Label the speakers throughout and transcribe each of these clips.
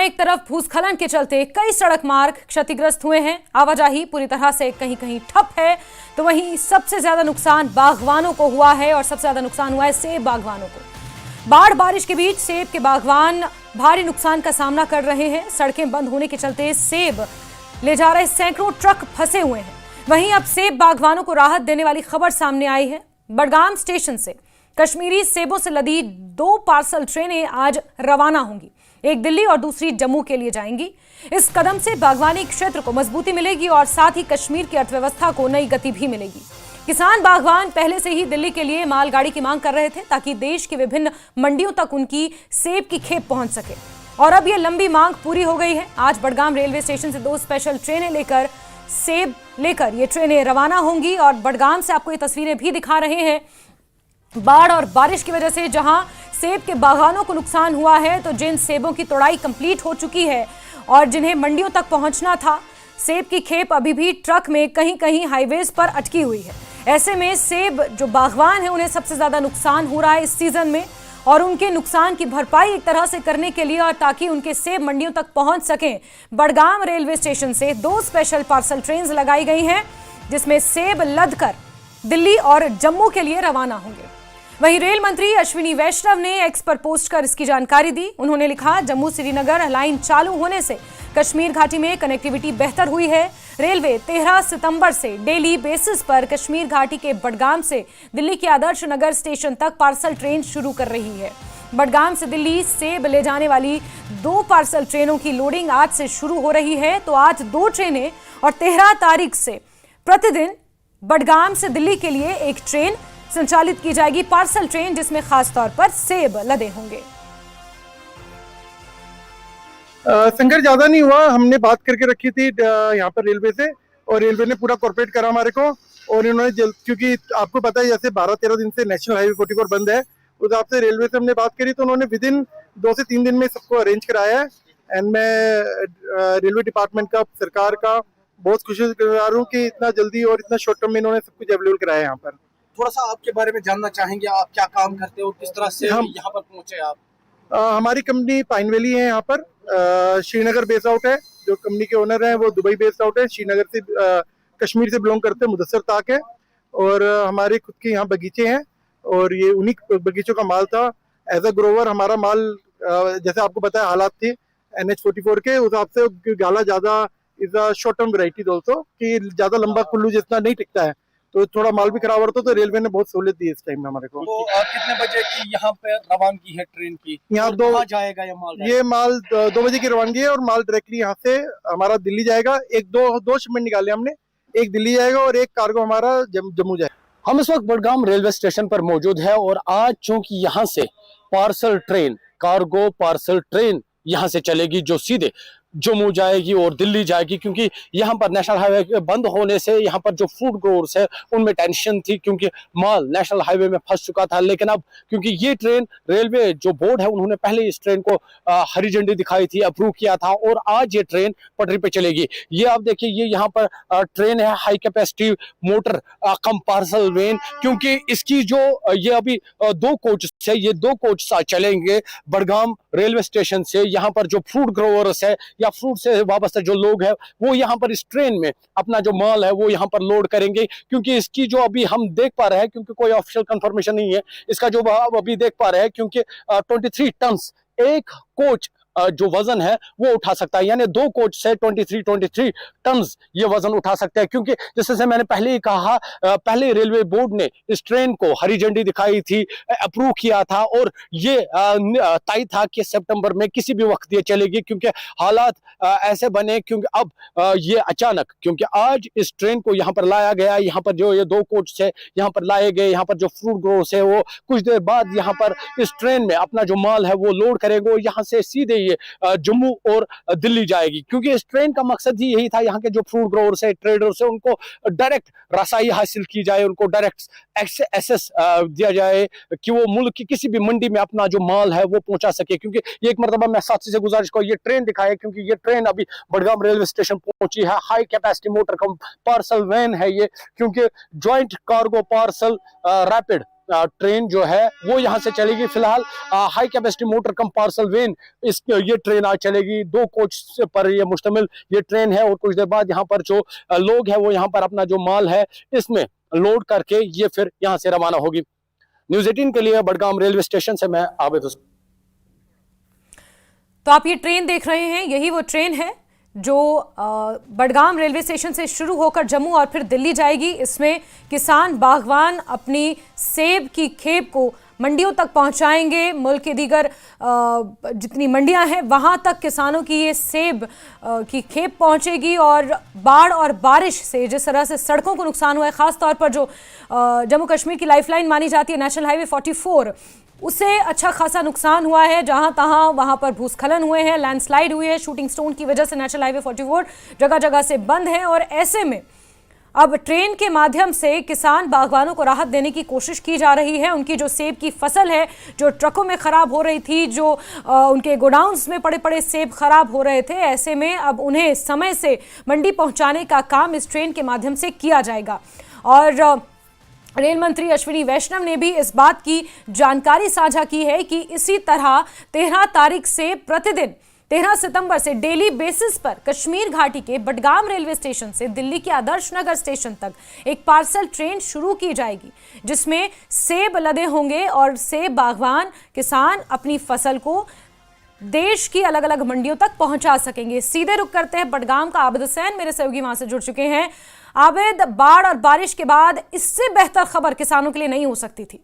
Speaker 1: जहां एक तरफ भूस्खलन के चलते कई सड़क मार्ग क्षतिग्रस्त हुए हैं, आवाजाही पूरी तरह से कहीं कहीं ठप है, तो वहीं सबसे ज्यादा नुकसान बागवानों को हुआ है और सबसे ज्यादा नुकसान हुआ है सेब बागवानों को। बाढ़ बारिश के बीच सेब के बागवान भारी नुकसान का सामना कर रहे हैं। सड़कें बंद होने के चलते सेब ले जा रहे सैकड़ों ट्रक फंसे हुए हैं। वहीं अब सेब बागवानों को राहत देने वाली खबर सामने आई है। बडगाम स्टेशन से कश्मीरी सेबों से लदी 2 पार्सल ट्रेनें आज रवाना होंगी। एक दिल्ली और दूसरी जम्मू के लिए जाएंगी। इस कदम से बागवानी क्षेत्र को मजबूती मिलेगी और साथ ही कश्मीर की अर्थव्यवस्था को नई गति भी मिलेगी। किसान बागवान पहले से ही दिल्ली के लिए मालगाड़ी की मांग कर रहे थे ताकि देश के विभिन्न मंडियों तक उनकी सेब की खेप पहुंच सके, और अब यह लंबी मांग पूरी हो गई है। आज बडगाम रेलवे स्टेशन से 2 स्पेशल ट्रेनें लेकर सेब लेकर ये ट्रेनें रवाना होंगी। और बडगाम से आपको ये तस्वीरें भी दिखा रहे हैं। बाढ़ और बारिश की वजह से जहां सेब के बागानों को नुकसान हुआ है, तो जिन सेबों की तोड़ाई कंप्लीट हो चुकी है और जिन्हें मंडियों तक पहुंचना था, सेब की खेप अभी भी ट्रक में कहीं कहीं हाईवेज पर अटकी हुई है। ऐसे में सेब जो बागवान है उन्हें सबसे ज्यादा नुकसान हो रहा है इस सीजन में, और उनके नुकसान की भरपाई एक तरह से करने के लिए और ताकि उनके सेब मंडियों तक पहुंच सकें, बडगाम रेलवे स्टेशन से 2 स्पेशल पार्सल ट्रेन लगाई गई हैं, जिसमें सेब लदकर दिल्ली और जम्मू के लिए रवाना होंगे। वहीं रेल मंत्री अश्विनी वैष्णव ने एक्स पर पोस्ट कर इसकी जानकारी दी। उन्होंने लिखा, जम्मू श्रीनगर लाइन चालू होने से कश्मीर घाटी में कनेक्टिविटी बेहतर हुई है। रेलवे 13 सितंबर से डेली बेसिस पर कश्मीर घाटी के बडगाम से दिल्ली के आदर्श नगर स्टेशन तक पार्सल ट्रेन शुरू कर रही है। बडगाम से दिल्ली सेब ले जाने वाली 2 पार्सल ट्रेनों की लोडिंग आज से शुरू हो रही है। तो आज 2 ट्रेनें और 13 तारीख से प्रतिदिन बडगाम से दिल्ली के लिए एक ट्रेन संचालित की जाएगी, पार्सल ट्रेन, जिसमें खास तौर पर सेब लदे होंगे।
Speaker 2: संघर्ष ज्यादा नहीं हुआ। हमने बात करके रखी थी यहाँ पर रेलवे से, और रेलवे ने पूरा कॉर्पोरेट करा हमारे को। और इन्होंने क्योंकि आपको पता है जैसे 12-13 दिन से नेशनल हाईवे 44 बंद है, उस हिसाब से रेलवे से हमने बात करी तो उन्होंने विदिन 2 से 3 दिन में सबको अरेंज कराया है। एंड मैं रेलवे डिपार्टमेंट का, सरकार का बहुत खुशगवार हूँ कि इतना जल्दी और इतना शॉर्ट टर्म में इन्होंने सब कुछ अवेलेबल कराया है। यहाँ पर
Speaker 3: थोड़ा सा आपके बारे में जानना चाहेंगे, आप क्या काम करते हो, किस तरह से यहाँ पर पहुंचे आप?
Speaker 2: हमारी कंपनी पाइन वैली है, यहाँ पर श्रीनगर बेस आउट है। जो कंपनी के ओनर हैं वो दुबई बेस आउट है। श्रीनगर से कश्मीर से बिलोंग करते हैं, मुदस्सर ताक है। और हमारे खुद के यहाँ बगीचे हैं और ये उन्हीं बगीचों का माल था। एज अ ग्रोवर हमारा माल जैसे आपको पता है हालात थे NH44 के उस हिसाब से गाला ज्यादा is a short term variety दोस्तों कि ज्यादा लंबा कुल्लू जितना नहीं टिकता है, तो थोड़ा माल भी खराब होता तो रेलवे ने बहुत सहूलियत दी इस टाइम में हमारे को।
Speaker 3: तो कितने बजे की यहाँ पे रवानगी है ट्रेन की?
Speaker 2: यहाँ 2
Speaker 3: जाएगा
Speaker 2: ये माल 2 बजे की रवानगी है और माल डायरेक्टली यहाँ से हमारा दिल्ली जाएगा। दो शिपमेंट निकाले हमने, एक दिल्ली जाएगा और एक कार्गो हमारा जम्मू जाएगा।
Speaker 3: हम इस वक्त बडगाम रेलवे स्टेशन पर मौजूद है और आज चूंकि यहाँ से parcel train, cargo parcel train यहाँ से चलेगी जो सीधे जम्मू जाएगी और दिल्ली जाएगी, क्योंकि यहाँ पर नेशनल हाईवे बंद होने से यहाँ पर जो फूड ग्रोवर्स है उनमें टेंशन थी क्योंकि माल नेशनल हाईवे में फंस चुका था। लेकिन अब क्योंकि ये ट्रेन रेलवे जो बोर्ड है उन्होंने पहले इस ट्रेन को हरी झंडी दिखाई थी, अप्रूव किया था और आज ये ट्रेन पटरी पे चलेगी। ये आप देखिए, ये यहाँ पर ट्रेन है हाई कैपेसिटी मोटर कम पार्सल वैन, क्योंकि इसकी जो ये अभी 2 कोच है, ये 2 कोच चलेंगे बडगाम रेलवे स्टेशन से। यहाँ पर जो फ्रूट ग्रोवर्स है या फ्रूट से वाबस्ता जो लोग हैं वो यहाँ पर इस ट्रेन में अपना जो माल है वो यहाँ पर लोड करेंगे, क्योंकि इसकी जो अभी हम देख पा रहे हैं, क्योंकि कोई ऑफिशियल कंफर्मेशन नहीं है इसका, जो अभी देख पा रहे हैं, क्योंकि 23 टन एक कोच जो वजन है वो उठा सकता है, यानी 2 कोच से 23 टन ये वजन उठा सकते हैं। क्योंकि जैसे मैंने पहले ही कहा, पहले रेलवे बोर्ड ने इस ट्रेन को हरी झंडी दिखाई थी, अप्रूव किया था और ये तय था कि सितंबर में किसी भी वक्त ये चलेगी, क्योंकि हालात ऐसे बने क्योंकि अब ये अचानक, क्योंकि आज इस ट्रेन को यहाँ पर लाया गया, यहाँ पर जो ये 2 कोच से यहाँ पर लाए गए, यहाँ पर जो फ्रूट ग्रोवर्स है वो कुछ देर बाद यहाँ पर इस ट्रेन में अपना जो माल है वो लोड करेंगे और यहाँ से सीधे ये जम्मू और दिल्ली जाएगी। क्योंकि इस ट्रेन का मकसद ही यही था, यहाँ के जो फ्रूट ग्रोवर्स है, ट्रेडर्स है, उनको डायरेक्ट रसाई हासिल की जाए, उनको डायरेक्ट एक्सेस दिया जाए कि वो मुल्क की किसी भी मंडी में अपना जो माल है वो पहुंचा सके। क्योंकि ये एक मरतबा मैं साथी से गुजारिश को ये ट्रेन दिखाए, क्योंकि ये ट्रेन अभी बडगाम रेलवे स्टेशन पहुंची है। हाई कैपेसिटी मोटर कम पार्सल वैन है ये, क्योंकि joint cargo parcel rapid train जो है वो यहाँ से चलेगी। फिलहाल high capacity motor come parcel when ये ट्रेन आज चलेगी। 2 कोच पर ये मुश्तमिल ये ट्रेन है और कुछ देर बाद यहाँ पर जो लोग हैं वो यहाँ पर अपना जो माल है इसमें लोड करके ये फिर यहाँ से रवाना होगी। न्यूज़ 18 के लिए बडगाम रेलवे स्टेशन से मैं आबिद हुसैन।
Speaker 1: तो आप ये ट्रेन देख रहे हैं, यही वो ट्रेन है जो बडगाम रेलवे स्टेशन से शुरू होकर जम्मू और फिर दिल्ली जाएगी। इसमें किसान बागवान अपनी सेब की खेप को मंडियों तक पहुंचाएंगे। मुल्क के दीगर जितनी मंडियां हैं वहां तक किसानों की ये सेब की खेप पहुंचेगी। और बाढ़ और बारिश से जिस तरह से सड़कों को नुकसान हुआ है, खास तौर पर जो जम्मू कश्मीर की लाइफलाइन मानी जाती है नेशनल हाईवे 44, उसे अच्छा खासा नुकसान हुआ है। जहां तहां वहां पर भूस्खलन हुए हैं, लैंडस्लाइड हुई है। शूटिंग स्टोन की वजह से नेशनल हाईवे 44 जगह जगह से बंद है। और ऐसे में अब ट्रेन के माध्यम से किसान बागवानों को राहत देने की कोशिश की जा रही है। उनकी जो सेब की फसल है, जो ट्रकों में खराब हो रही थी, जो उनके गोडाउन्स में पड़े पड़े सेब खराब हो रहे थे, ऐसे में अब उन्हें समय से मंडी पहुंचाने का काम इस ट्रेन के माध्यम से किया जाएगा। और रेल मंत्री अश्विनी वैष्णव ने भी इस बात की जानकारी साझा की है कि इसी तरह 13 तारीख से प्रतिदिन 13 सितंबर से डेली बेसिस पर कश्मीर घाटी के बडगाम रेलवे स्टेशन से दिल्ली के आदर्श नगर स्टेशन तक एक पार्सल ट्रेन शुरू की जाएगी, जिसमें सेब लदे होंगे और सेब बागवान किसान अपनी फसल को देश की अलग अलग मंडियों तक पहुंचा सकेंगे। सीधे रुक करते हैं बडगाम का। आबिद हुसैन मेरे सहयोगी वहां से जुड़ चुके हैं। आबिद, बाढ़ और बारिश के बाद इससे बेहतर खबर किसानों के लिए नहीं हो सकती थी।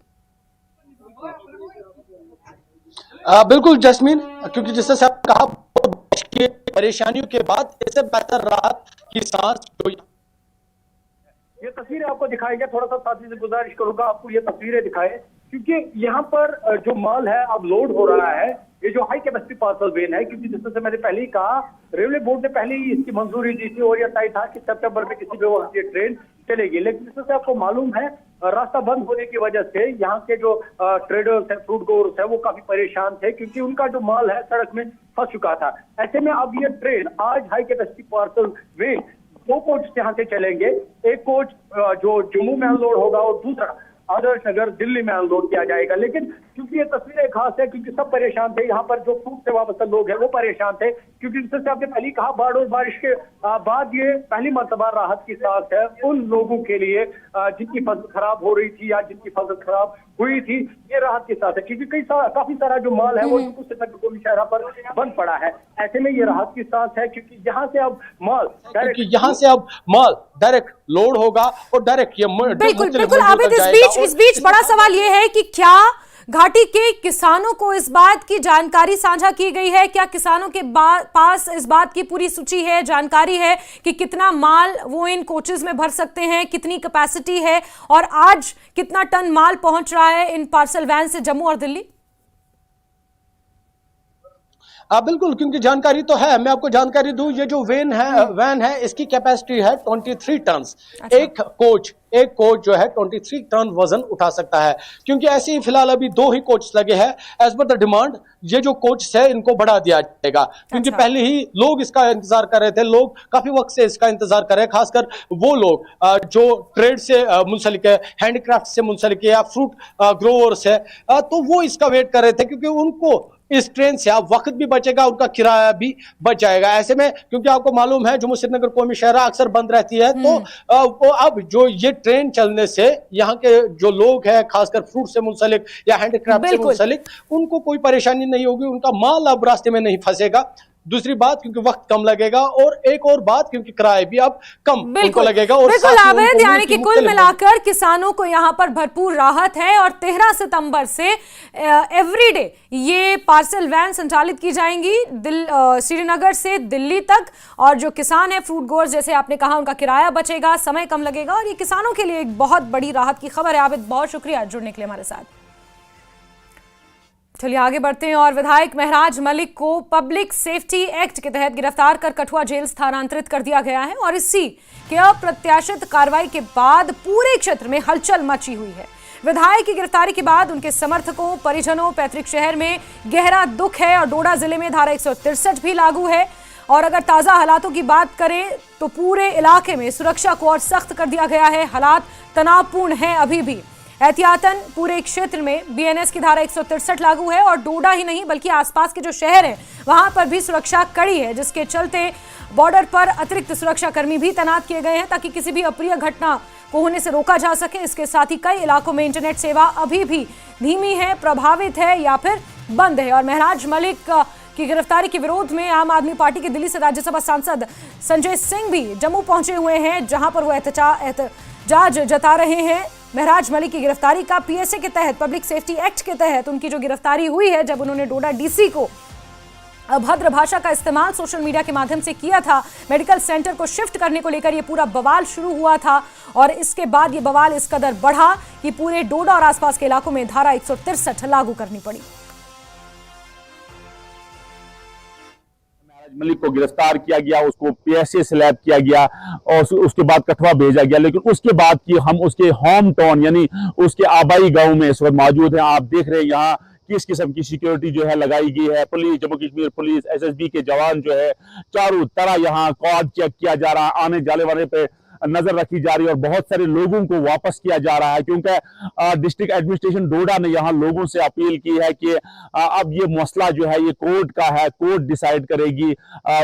Speaker 3: बिल्कुल जस्मीन, क्योंकि जिससे आपने कहा बारिश की परेशानियों के बाद इससे बेहतर राहत की सांस जो
Speaker 4: ये तस्वीरें आपको दिखाएंगे। थोड़ा सा साथी से गुजारिश करूंगा आपको ये तस्वीरें दिखाएं, क्योंकि यहाँ पर जो माल है अब लोड हो रहा है। ये जो हाई कैपेसिटी पार्सल वेन है, क्योंकि जिस तरह से मैंने पहले ही कहा, रेलवे बोर्ड ने पहले ही इसकी मंजूरी दी थी और यह तय था कि सितंबर में किसी भी वक्त ये ट्रेन चलेगी। लेकिन जिस तरह से आपको मालूम है, रास्ता बंद होने की वजह से यहाँ के जो ट्रेडर्स हैं, फ्रूट गोर्स है, वो काफी परेशान थे, क्योंकि उनका जो माल है सड़क में फंस चुका था। ऐसे में अब ये ट्रेन आज high capacity parcel when 2 coach यहाँ से चलेंगे। एक कोच जो जम्मू में अनलोड होगा और दूसरा आदर्श नगर दिल्ली में अनलोड किया जाएगा। लेकिन क्योंकि ये तस्वीरें खास है, क्योंकि सब परेशान थे, यहाँ पर जो फ्रूट से वाबस्ता लोग हैं वो परेशान थे, क्योंकि जिससे आपने पहले कहा बाढ़ और बारिश के बाद ये पहली मर्तबा राहत की सांस है उन लोगों के लिए जिनकी फसल खराब हो रही थी या जिनकी फसल खराब हुई थी। ये राहत की सांस है, क्योंकि काफी सारा जो माल है वो शहरा पर बंद पड़ा है। ऐसे में ये राहत की सांस है, क्योंकि यहाँ से अब माल
Speaker 3: डायरेक्ट लोड होगा और डायरेक्ट ये
Speaker 1: बिल्कुल बिल्कुल। आबिद, इस बीच बड़ा सवाल ये है कि क्या घाटी के किसानों को इस बात की जानकारी साझा की गई है? क्या किसानों के पास इस बात की पूरी सूची है, जानकारी है कि कितना माल वो इन कोचेस में भर सकते हैं, कितनी कैपेसिटी है और आज कितना टन माल पहुंच रहा है इन पार्सल वैन से जम्मू और दिल्ली?
Speaker 3: बिल्कुल, क्योंकि जानकारी तो है। मैं आपको जानकारी दूं, ये जो वैन है इसकी कैपेसिटी है 23 टन।
Speaker 1: अच्छा।
Speaker 3: एक कोच जो है 23 टन वजन उठा सकता है। क्योंकि ऐसे ही फिलहाल अभी 2 ही कोच लगे हैं। एज पर द डिमांड ये जो कोच है इनको बढ़ा दिया जाएगा, क्योंकि
Speaker 1: अच्छा।
Speaker 3: पहले ही लोग इसका इंतजार कर रहे थे। लोग काफी वक्त से इसका इंतजार कर रहे हैं, खासकर वो लोग जो ट्रेड से मुंसलिक है, हैंडीक्राफ्ट से मुंसलिक है या फ्रूट ग्रोवर्स है, तो वो इसका वेट कर रहे थे, क्योंकि उनको इस ट्रेन से अब वक्त भी बचेगा, उनका किराया भी बच जाएगा। ऐसे में क्योंकि आपको मालूम है जम्मू श्रीनगर कौमी शहरा अक्सर बंद रहती है, तो वो अब जो ये ट्रेन चलने से यहाँ के जो लोग हैं, खासकर फ्रूट से मुंसलिक या हैंडीक्राफ्ट से मुंसलिक, उनको कोई परेशानी नहीं होगी, उनका माल अब रास्ते में नहीं फंसेगा। दूसरी बात, क्योंकि वक्त कम लगेगा, और एक और बात, क्योंकि किराया भी अब कम उनको लगेगा। और
Speaker 1: बिल्कुल आबिद, यानी कि कुल मिलाकर किसानों को यहाँ पर भरपूर राहत है। और 13 सितंबर से एवरीडे ये पार्सल वैन संचालित की जाएंगी श्रीनगर से दिल्ली तक। और जो किसान है, फ्रूट गोर्स, जैसे आपने कहा, उनका किराया बचेगा, समय कम लगेगा और ये किसानों के लिए एक बहुत बड़ी राहत की खबर है। आबिद, बहुत शुक्रिया जुड़ने के लिए हमारे साथ। चलिए आगे बढ़ते हैं। और विधायक महराज मलिक को पब्लिक सेफ्टी एक्ट के तहत गिरफ्तार कर कठुआ जेल स्थानांतरित कर दिया गया है। और इसी के अप्रत्याशित कार्रवाई के बाद पूरे क्षेत्र में हलचल मची हुई है। विधायक की गिरफ्तारी के बाद उनके समर्थकों, परिजनों, पैतृक शहर में गहरा दुख है। और डोडा जिले में धारा 163 भी लागू है। और अगर ताज़ा हालातों की बात करें तो पूरे इलाके में सुरक्षा को और सख्त कर दिया गया है। हालात तनावपूर्ण हैं अभी भी। एहतियातन पूरे क्षेत्र में बीएनएस की धारा 163 लागू है और डोडा ही नहीं बल्कि आसपास के जो शहर हैं वहां पर भी सुरक्षा कड़ी है, जिसके चलते बॉर्डर पर अतिरिक्त सुरक्षा कर्मी भी तैनात किए गए हैं ताकि किसी भी अप्रिय घटना को होने से रोका जा सके। इसके साथ ही कई इलाकों में इंटरनेट सेवा अभी भी धीमी है, प्रभावित है या फिर बंद है। और महराज मलिक की गिरफ्तारी के विरोध में आम आदमी पार्टी के दिल्ली से राज्यसभा सांसद संजय सिंह भी जम्मू पहुंचे हुए हैं, जहां पर वो एहतजाज जता रहे हैं। महराज मलिक की गिरफ्तारी का पीएसए के तहत, पब्लिक सेफ्टी एक्ट के तहत उनकी जो गिरफ्तारी हुई है, जब उन्होंने डोडा डीसी को अभद्र भाषा का इस्तेमाल सोशल मीडिया के माध्यम से किया था, मेडिकल सेंटर को शिफ्ट करने को लेकर यह पूरा बवाल शुरू हुआ था और इसके बाद यह बवाल इस कदर बढ़ा कि पूरे डोडा और आसपास के इलाकों में धारा 163 लागू करनी पड़ी।
Speaker 5: मलिक को गिरफ्तार किया गया, उसको पीएसए स्लैब किया गया और उसके बाद कठुआ भेजा गया, लेकिन उसके बाद की हम उसके होम टाउन यानी उसके आबाई गांव में इस वक्त मौजूद हैं। आप देख रहे हैं यहाँ किस किस्म की सिक्योरिटी जो है लगाई गई है। Police, Jammu Kashmir police, SSB के जवान जो है चारों तरह यहाँ कॉर्ड चेक किया जा रहा है, आने जाने वाले पे नजर रखी जा रही है और बहुत सारे लोगों को वापस किया जा रहा है, क्योंकि डिस्ट्रिक्ट एडमिनिस्ट्रेशन डोडा ने यहाँ लोगों से अपील की है कि अब ये मसला जो है ये कोर्ट का है, कोर्ट डिसाइड करेगी।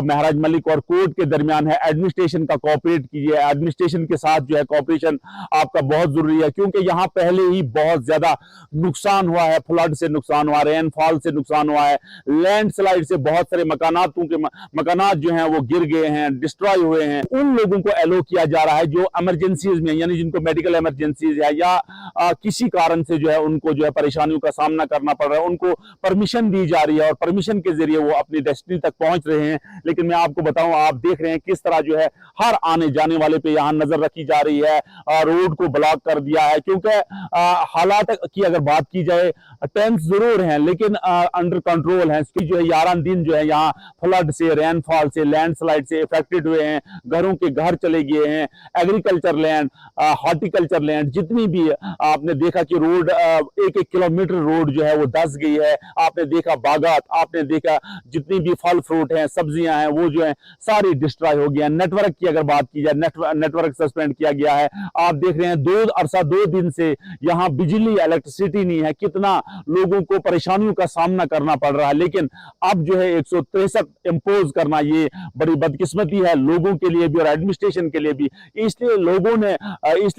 Speaker 5: महराज मलिक और कोर्ट के दरमियान है, एडमिनिस्ट्रेशन का कोऑपरेट कीजिए, एडमिनिस्ट्रेशन के साथ जो है कोऑपरेशन आपका बहुत जरूरी है, क्योंकि यहाँ पहले ही बहुत ज्यादा नुकसान हुआ है, फ्लड से नुकसान हुआ, रेनफॉल से नुकसान हुआ है, लैंडस्लाइड से बहुत सारे मकानात जो है वो गिर गए हैं, डिस्ट्रॉय हुए हैं। उन लोगों को एलो किया जा रहा है जो इमरजेंसीज में, यानी जिनको मेडिकल इमरजेंसीज है या किसी कारण से जो है उनको जो है परेशानियों का सामना करना पड़ रहा है, उनको परमिशन दी जा रही है और परमिशन के जरिए वो अपनी डेस्टिनी तक पहुंच रहे हैं। लेकिन मैं आपको बताऊं, आप देख रहे हैं किस तरह जो है हर आने जाने वाले पे यहाँ नजर रखी जा रही है, रोड को ब्लॉक कर दिया है, क्योंकि हालात की अगर बात की जाए टेंस जरूर हैं लेकिन अंडर कंट्रोल है। इसकी जो है 11 दिन जो है यहाँ फ्लड से, रेनफॉल से, लैंडस्लाइड से इफेक्टेड हुए हैं, घरों के घर चले गए हैं, एग्रीकल्चर लैंड, हॉर्टिकल्चर लैंड, जितनी भी आपने देखा कि रोड 1-1 किलोमीटर रोड जो है वो धंस गई है। आपने देखा बागात, आपने देखा जितनी भी फल फ्रूट हैं, सब्जियां हैं, वो जो है सारी डिस्ट्रॉय हो गया। नेटवर्क की अगर बात की जाए, नेटवर्क सस्पेंड किया गया है। आप देख रहे हैं 2 दिन से यहाँ बिजली, इलेक्ट्रिसिटी नहीं है, कितना लोगों को परेशानियों का सामना करना पड़ रहा है। लेकिन अब जो है 163 इंपोज करना ये बड़ी बदकिस्मती है लोगों के लिए भी और एडमिनिस्ट्रेशन के लिए भी। इसलिए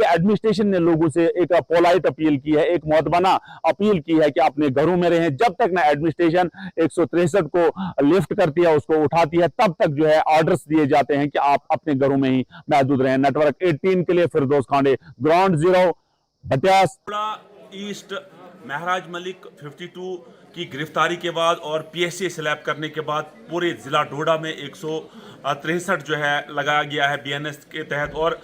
Speaker 5: एडमिनिस्ट्रेशन ने लोगों से एक पोलाइट अपील की है, एक मुअद्दबना अपील की है कि अपने घरों में रहें। जब तक ना एडमिनिस्ट्रेशन 163 को लिफ्ट करती है, उसको उठाती है, तब तक जो है ऑर्डर्स दिए जाते हैं कि आप अपने घरों में ही महदूद रहें। नेटवर्क 18 के लिए फिरदौस खांडे, ग्राउंड जीरो, बटियास।
Speaker 6: ईस्ट महराज मलिक 52 की गिरफ्तारी के बाद और पीएसए स्लैब करने के बाद पूरे जिला डोडा में 163 जो है लगाया गया है बीएनएस के तहत और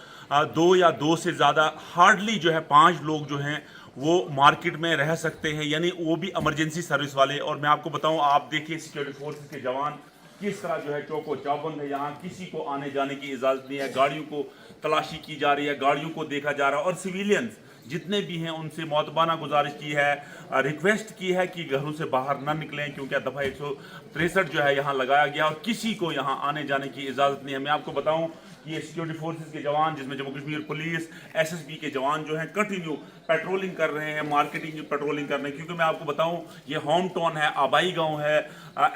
Speaker 6: 2 से ज़्यादा, हार्डली जो है 5 लोग जो हैं वो मार्केट में रह सकते हैं, यानी वो भी इमरजेंसी सर्विस वाले। और मैं आपको बताऊं, आप देखिए सिक्योरिटी फोर्सेस के जवान किस तरह जो है चौको चौबंद है, यहाँ किसी को आने जाने की इजाज़त नहीं है, गाड़ियों को तलाशी की जा रही है, गाड़ियों को देखा जा रहा है और सिविलियंस जितने भी हैं उनसे मौतबाना गुजारिश की है, रिक्वेस्ट की है कि घरों से बाहर ना निकलें, क्योंकि दफ़ा 163 जो है यहाँ लगाया गया और किसी को यहाँ आने जाने की इजाज़त नहीं है। मैं आपको बताऊं कि ये सिक्योरिटी फोर्सेस के जवान, जिसमें जम्मू कश्मीर पुलिस, एसएसबी के जवान जो हैं कंटिन्यू पेट्रोलिंग कर रहे हैं, मार्केटिंग की पेट्रोलिंग कर रहे हैं, क्योंकि मैं आपको बताऊं ये होम टाउन है, आबाई गांव है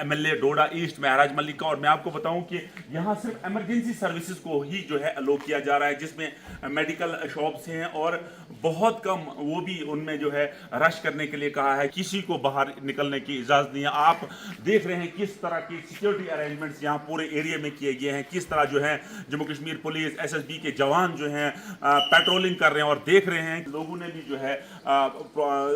Speaker 6: एमएलए डोडा ईस्ट महराज मलिक का। और मैं आपको बताऊं कि यहाँ सिर्फ इमरजेंसी सर्विसेज को ही जो है अलो किया जा रहा है, जिसमें मेडिकल शॉप्स हैं और बहुत कम, वो भी उनमें जो है रश करने के लिए कहा है, किसी को बाहर निकलने की इजाज़त नहीं है। आप देख रहे हैं किस तरह की सिक्योरिटी अरेंजमेंट्स यहाँ पूरे एरिया में किए गए हैं, किस तरह जो है जम्मू कश्मीर पुलिस, एसएसबी के जवान जो हैं पेट्रोलिंग कर रहे हैं और देख रहे हैं। लोगों ने भी जो है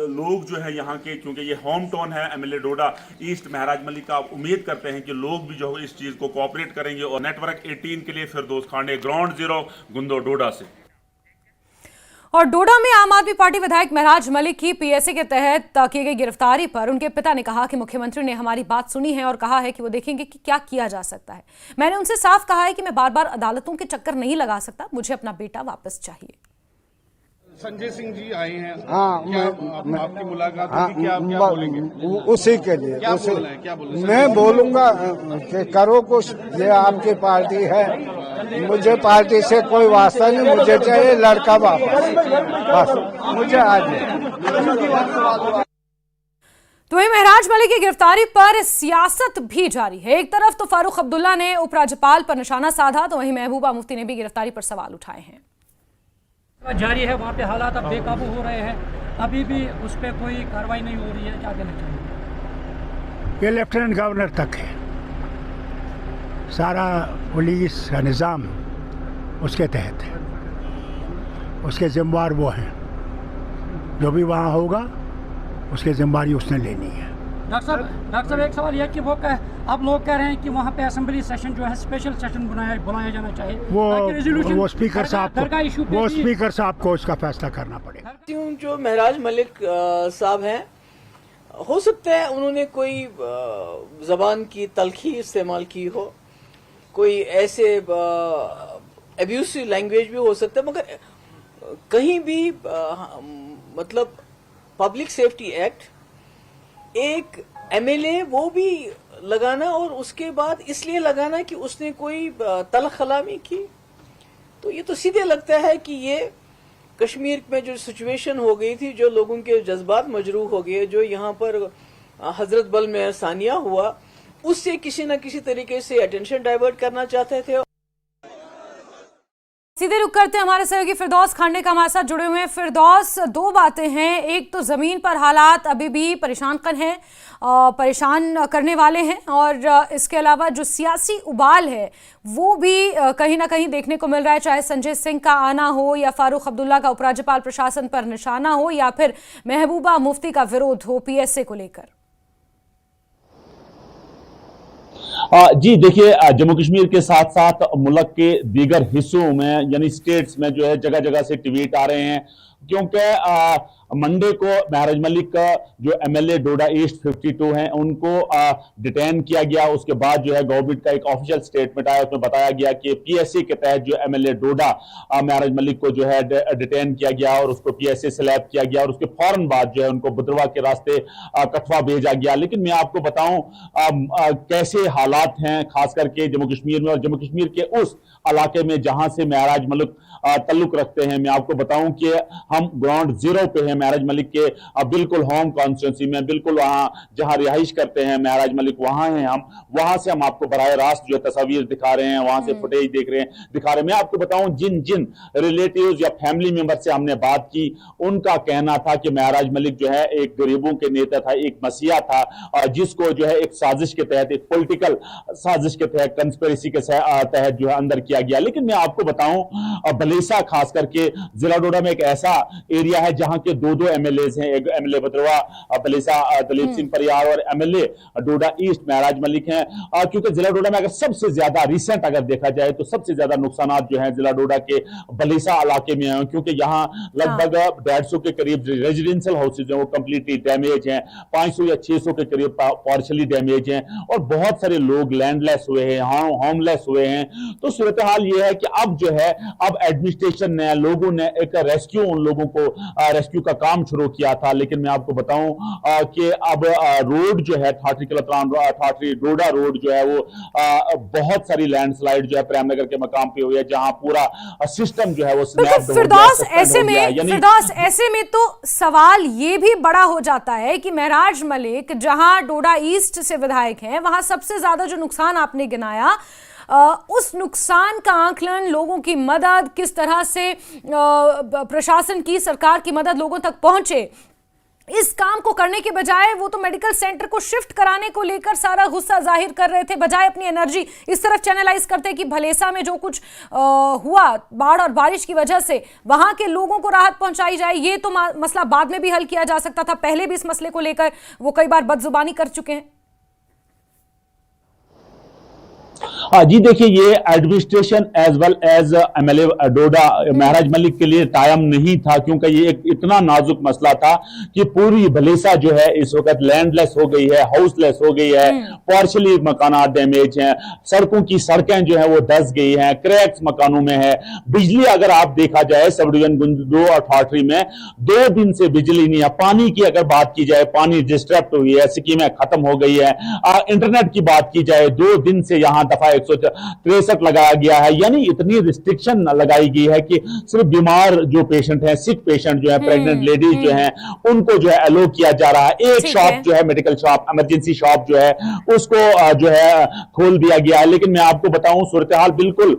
Speaker 6: लोग जो है यहाँ के, क्योंकि ये होम टाउन है एमएलए डोडा ईस्ट महराज मलिक का, आप उम्मीद करते हैं कि लोग भी जो है इस चीज़ को कोऑपरेट करेंगे। और नेटवर्क 18 के लिए फिरदौस खांडे, ग्राउंड जीरो, गुंदो डोडा से।
Speaker 1: और डोडा में आम आदमी पार्टी विधायक महराज मलिक की पीएसए के तहत की गई गिरफ्तारी पर उनके पिता ने कहा कि मुख्यमंत्री ने हमारी बात सुनी है और कहा है कि वो देखेंगे कि क्या किया जा सकता है। मैंने उनसे साफ कहा है कि मैं बार बार अदालतों के चक्कर नहीं लगा सकता, मुझे अपना बेटा वापस चाहिए।
Speaker 7: संजय सिंह जी आए हैं,
Speaker 8: हाँ,
Speaker 7: आपकी मुलाकात होगी, क्या बोलेंगे?
Speaker 8: उसी के लिए
Speaker 7: क्या बोल रहे हैं?
Speaker 8: मैं बोलूंगा कि करो कुछ, ये आपकी पार्टी है, मुझे पार्टी से कोई वास्ता नहीं, मुझे चाहिए लड़का वापस, बस मुझे आज नहीं।
Speaker 1: तो वहीं महराज मलिक की गिरफ्तारी पर सियासत भी जारी है। एक तरफ तो फारूक अब्दुल्ला ने उपराज्यपाल पर निशाना साधा, तो वहीं महबूबा मुफ्ती ने भी गिरफ्तारी पर सवाल उठाए हैं।
Speaker 9: जारी है, वहाँ पे हालात अब बेकाबू हो रहे हैं, अभी भी उस पर कोई कार्रवाई नहीं हो रही है, क्या कहना चाहिए?
Speaker 10: ये लेफ्टिनेंट गवर्नर तक है, सारा पुलिस का निज़ाम उसके तहत है, उसके जिम्मेवार वो हैं, जो भी वहाँ होगा उसकी जिम्मेवारी उसने लेनी है।
Speaker 9: डॉक्टर साहब एक सवाल यह कि अब लोग कह रहे हैं कि वहाँ पे असेंबली सेशन जो है स्पेशल सेशन बुलाया जाना चाहिए,
Speaker 10: वो स्पीकर साहब को उसका फैसला करना पड़ेगा।
Speaker 11: जो महराज मलिक साहब हैं, हो सकता है उन्होंने कोई जबान की तलखी इस्तेमाल की हो, कोई ऐसे एब्यूसिव लैंग्वेज भी हो सकता है, मगर कहीं भी मतलब पब्लिक सेफ्टी एक्ट एक एमएलए वो भी लगाना और उसके बाद इसलिए लगाना कि उसने कोई तलख कलामी की, तो ये तो सीधे लगता है कि ये कश्मीर में जो सिचुएशन हो गई थी, जो लोगों के जज्बात मजरूह हो गए, जो यहाँ पर हजरत बल में सानिया हुआ, उससे किसी न किसी तरीके से अटेंशन डाइवर्ट करना चाहते थे।
Speaker 1: सीधे रुक करते हैं, हमारे सहयोगी फिरदौस खांडे का हमारे साथ जुड़े हुए हैं। फिरदौस, दो बातें हैं, एक तो जमीन पर हालात अभी भी परेशान करने वाले हैं, और इसके अलावा जो सियासी उबाल है वो भी कहीं ना कहीं देखने को मिल रहा है, चाहे संजय सिंह का आना हो या फारूक अब्दुल्ला का उपराज्यपाल प्रशासन पर निशाना हो या फिर महबूबा मुफ्ती का विरोध हो पीएसए को लेकर।
Speaker 5: जी देखिए, जम्मू कश्मीर के साथ साथ मुल्क के दीगर हिस्सों में यानी स्टेट्स में जो है जगह जगह से ट्वीट आ रहे हैं, क्योंकि मंडे को महराज मलिक का जो एमएलए डोडा ईस्ट 52 हैं उनको डिटेन किया गया। उसके बाद जो है गवर्नमेंट का एक ऑफिशियल स्टेटमेंट आया, उसमें बताया गया कि पीएसए के तहत जो एमएलए डोडा महराज मलिक को जो है डिटेन किया गया और उसको पीएसए स्लैब किया गया, और उसके फौरन बाद जो है उनको बुधरवा के रास्ते कठवा भेजा गया। लेकिन मैं आपको बताऊं कैसे हालात हैं खास करके जम्मू कश्मीर में, और जम्मू कश्मीर के उस इलाके में जहां से महराज मलिक ताल्लुक रखते हैं। मैं आपको बताऊं कि हम ग्राउंड जीरो पे हैं महराज मलिक के बिल्कुल होम कॉन्स्टिट्यूंसी में, बिल्कुल वहां जहां रिहाइश करते हैं महराज मलिक वहां हैं हम, वहां से हम आपको बराह रास्त जो तस्वीर दिखा रहे हैं, वहां से फुटेज दिखा रहे हैं। मैं आपको बताऊं जिन जिन रिलेटिव्स या फैमिली मेंबर से हमने बात की, उनका कहना था कि महराज मलिक जो है एक गरीबों के नेता था, एक मसीहा था, जिसको जो है एक साजिश के तहत, एक पॉलिटिकल साजिश के तहत, कंस्पिरेसी के तहत जो है अंदर किया गया। लेकिन मैं आपको बताऊं बलेसा खास करके जिला डोडा में एक ऐसा एरिया है जहां के दो एमएलए हैं, एक एमएलए बदरवा बलेसा दलीप सिंह परियार और एमएलए डोडा ईस्ट महराज मलिक हैं, क्योंकि जिला डोडा में अगर सबसे ज्यादा रिसेंट अगर देखा जाए तो सबसे ज्यादा नुकसान जो है जिला डोडा के बलेसा इलाके में हैं, क्योंकि यहाँ लगभग 150 के करीब रेजिडेंशियल हाउसेज हैं वो कंप्लीटली डैमेज हैं, 500 या 600 के करीब पार्शली डैमेज हैं, और बहुत सारे लोग लैंडलेस हुए हैं, होमलेस हुए हैं। तो सूरत हाल ये है कि अब जो है अब एडमिनिस्ट्रेशन ने, लोगों ने एक रेस्क्यू, उन लोगों को रेस्क्यू का काम शुरू किया था। लेकिन मैं आपको बताऊं कि अब रोड जो है ठाठरी डोडा रोड जो है वो बहुत सारी लैंडस्लाइड जो है प्रेमनगर के मकाम पे हुई है, जहां पूरा सिस्टम जो है वो
Speaker 1: फिरदौस ऐसे में तो सवाल ये भी बड़ा हो जाता है कि महराज मलिक जहां डोडा ईस्ट से विधायक हैं, वहां सबसे ज्यादा जो नुकसान आपने गिनाया, उस नुकसान का आंकलन, लोगों की मदद, किस तरह से प्रशासन की, सरकार की मदद लोगों तक पहुंचे, इस काम को करने के बजाय वो तो मेडिकल सेंटर को शिफ्ट कराने को लेकर सारा गुस्सा जाहिर कर रहे थे, बजाय अपनी एनर्जी इस तरफ चैनलाइज करते कि भलेसा में जो कुछ हुआ बाढ़ और बारिश की वजह से वहां के लोगों को राहत पहुंचाई जाए। ये तो मसला बाद में भी हल किया जा सकता था, पहले भी इस मसले को लेकर वो कई बार बदजुबानी कर चुके हैं।
Speaker 5: जी देखिए, ये administration as well as MLA Doda Mehraj Malik के लिए टाइम नहीं था, क्योंकि ये एक इतना नाजुक मसला था कि पूरी भलेसा जो है इस वक्त लैंडलेस हो गई है, हाउसलेस हो गई है, पार्शली मकानात डैमेज हैं, सड़कों की सड़कें जो है वो धंस गई हैं, क्रैक्स मकानों में है। बिजली अगर आप देखा जाए सब डिवीजन गुंजो और ठाठरी में 2 दिन से बिजली नहीं है। पानी की अगर बात की जाए, पानी डिस्टर्ब हुई है, स्कीमें खत्म हो गई है। इंटरनेट की बात की जाए, 2 दिन से यहां दफा 163 लगाया गया है, यानी इतनी रिस्ट्रिक्शन लगाई गई है कि सिर्फ बीमार जो पेशेंट हैं, सिक पेशेंट जो है, प्रेग्नेंट लेडीज जो हैं, उनको जो है अलो किया जा रहा है। एक शॉप जो है, मेडिकल शॉप, इमरजेंसी शॉप जो है, उसको जो है खोल दिया गया है। लेकिन मैं आपको बताऊं, सूरत हाल बिल्कुल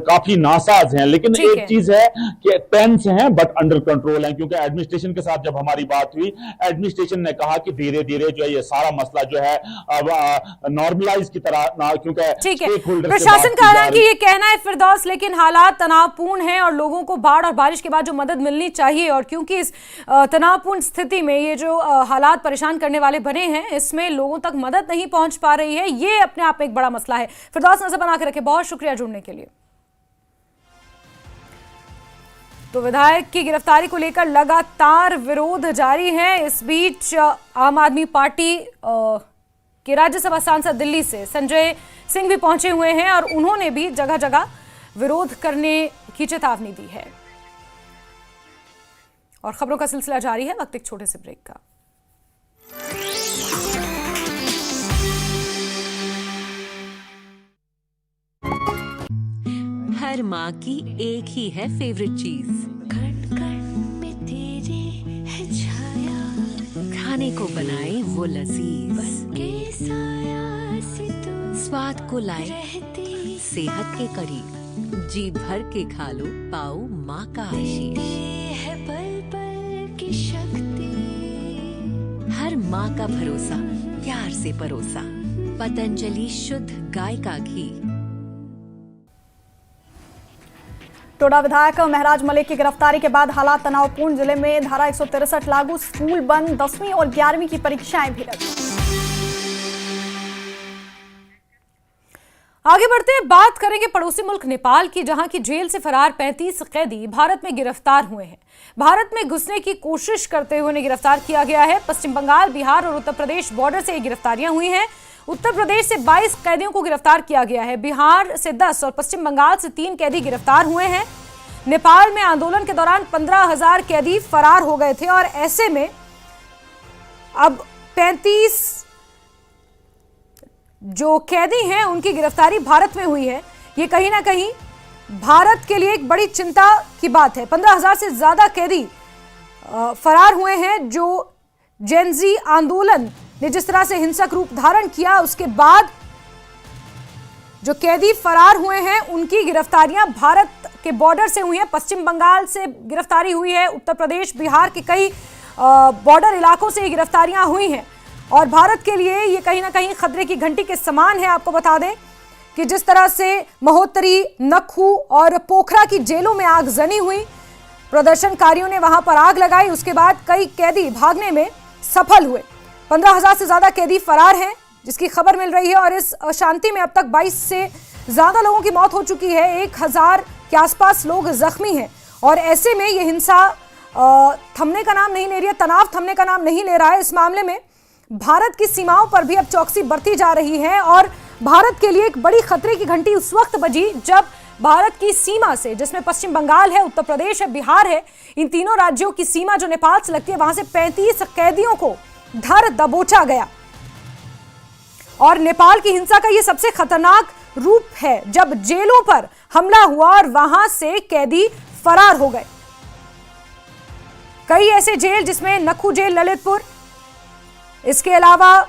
Speaker 5: काफी नासाज हैं। लेकिन एक चीज है कि टेंस हैं बट अंडर कंट्रोल है, क्योंकि एडमिनिस्ट्रेशन के साथ जब हमारी बात हुई, एडमिनिस्ट्रेशन ने कहा कि धीरे धीरे जो है ये सारा मसला जो है अब नॉर्मलाइज की तरह, क्योंकि
Speaker 1: प्रशासन का हालांकि ये कहना है फिरदौस, लेकिन हालात तनावपूर्ण हैं और लोगों को बाढ़ और बारिश के बाद जो मदद मिलनी चाहिए, और क्योंकि इस तनावपूर्ण स्थिति में ये जो हालात परेशान करने वाले बने हैं, इसमें लोगों तक मदद नहीं पहुंच पा रही है, ये अपने आप में एक बड़ा मसला है। फिरदौस, नजर बना के रखे, बहुत शुक्रिया जुड़ने के लिए। तो विधायक की गिरफ्तारी को लेकर लगातार विरोध जारी है। इस बीच आम आदमी पार्टी के राज्यसभा सांसद दिल्ली से संजय सिंह भी पहुंचे हुए हैं और उन्होंने भी जगह जगह विरोध करने की चेतावनी दी है। और खबरों का सिलसिला जारी है, वक्त एक छोटे से ब्रेक का।
Speaker 12: हर माँ की एक ही है फेवरेट चीज, में तेरे है छाया, खाने को बनाए वो लजीज, स्वाद को लाए सेहत के करीब, जी भर के खा लो पाओ माँ का आशीष, है पल पल की शक्ति, हर माँ का भरोसा प्यार से परोसा, पतंजलि शुद्ध गाय का घी।
Speaker 13: टोडा विधायक महराज मलिक की गिरफ्तारी के बाद हालात तनावपूर्ण। जिले में धारा 163 लागू, स्कूल बंद, 10वीं और 11वीं की परीक्षाएं भी रद्द।
Speaker 1: आगे बढ़ते हैं, बात करेंगे पड़ोसी मुल्क नेपाल की, जहां की जेल से फरार 35 कैदी भारत में गिरफ्तार हुए हैं। भारत में घुसने की कोशिश करते हुए उन्हें गिरफ्तार किया गया है। पश्चिम बंगाल, बिहार और उत्तर प्रदेश बॉर्डर से ये गिरफ्तारियां हुई हैं। उत्तर प्रदेश से 22 कैदियों को गिरफ्तार किया गया है, बिहार से 10 और पश्चिम बंगाल से 3 कैदी गिरफ्तार हुए हैं। नेपाल में आंदोलन के दौरान 15,000 कैदी फरार हो गए थे और ऐसे में अब 35 जो कैदी हैं उनकी गिरफ्तारी भारत में हुई है। ये कहीं ना कहीं भारत के लिए एक बड़ी चिंता की बात है। 15,000 से ज्यादा कैदी फरार हुए हैं। जो जेनजी आंदोलन ने जिस तरह से हिंसक रूप धारण किया, उसके बाद जो कैदी फरार हुए हैं उनकी गिरफ्तारियां भारत के बॉर्डर से हुई हैं। पश्चिम बंगाल से गिरफ्तारी हुई है, उत्तर प्रदेश, बिहार के कई बॉर्डर इलाकों से ये गिरफ्तारियां हुई हैं और भारत के लिए ये कहीं ना कहीं खतरे की घंटी के समान है। आपको बता दें कि जिस तरह से महोत्तरी, नखू और पोखरा की जेलों में आगजनी हुई, प्रदर्शनकारियों ने वहां पर आग लगाई, उसके बाद कई कैदी भागने में सफल हुए। 15,000 से ज्यादा कैदी फरार हैं जिसकी खबर मिल रही है और इस अशांति में अब तक 22 से ज्यादा लोगों की मौत हो चुकी है। 1,000 के आसपास लोग जख्मी हैं और ऐसे में ये हिंसा थमने का नाम नहीं ले रही है, तनाव थमने का नाम नहीं ले रहा है। इस मामले में भारत की सीमाओं पर भी अब चौकसी बरती जा रही है और भारत के लिए एक बड़ी खतरे की घंटी उस वक्त बजी जब भारत की सीमा से, जिसमें पश्चिम बंगाल है, उत्तर प्रदेश है, बिहार है, इन तीनों राज्यों की सीमा जो नेपाल से लगती है, वहां से 35 कैदियों को धर दबोचा गया। और नेपाल की हिंसा का यह सबसे खतरनाक रूप है जब जेलों पर हमला हुआ और वहां से कैदी फरार हो गए। कई ऐसे जेल जिसमें नखू जेल ललितपुर, इसके अलावा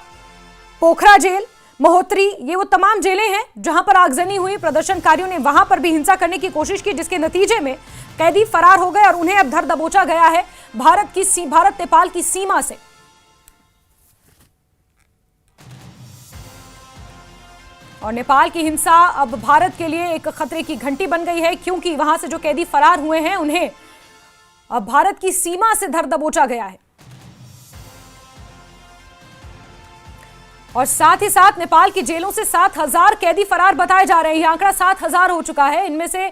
Speaker 1: पोखरा जेल, महोत्तरी, ये वो तमाम जेलें हैं जहां पर आगजनी हुई। प्रदर्शनकारियों ने वहां पर भी हिंसा करने की कोशिश की जिसके नतीजे में कैदी फरार हो गए और उन्हें अब धर दबोचा गया है भारत नेपाल की सीमा से। और नेपाल की हिंसा अब भारत के लिए एक खतरे की घंटी बन गई है क्योंकि वहां से जो कैदी फरार हुए हैं उन्हें अब भारत की सीमा से धर दबोचा गया है। और साथ ही साथ नेपाल की जेलों से 7,000 कैदी फरार बताए जा रहे हैं। यह आंकड़ा 7,000 हो चुका है। इनमें से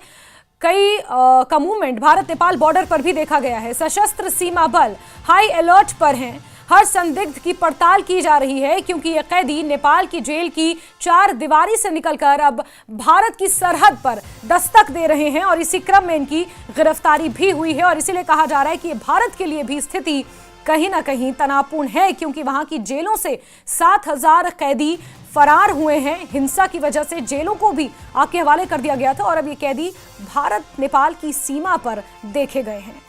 Speaker 1: कई का मूवमेंट भारत नेपाल बॉर्डर पर भी देखा गया है। सशस्त्र सीमा बल हाई अलर्ट पर हैं। हर संदिग्ध की पड़ताल की जा रही है क्योंकि ये कैदी नेपाल की जेल की 4 दीवारी से निकलकर अब भारत की सरहद पर दस्तक दे रहे हैं और इसी क्रम में इनकी गिरफ्तारी भी हुई है और इसीलिए कहा जा रहा है कि ये भारत के लिए भी स्थिति कहीं ना कहीं तनावपूर्ण है, क्योंकि वहां की जेलों से 7,000 कैदी फरार हुए हैं। हिंसा की वजह से जेलों को भी आग के हवाले कर दिया गया था और अब ये कैदी भारत नेपाल की सीमा पर देखे गए हैं।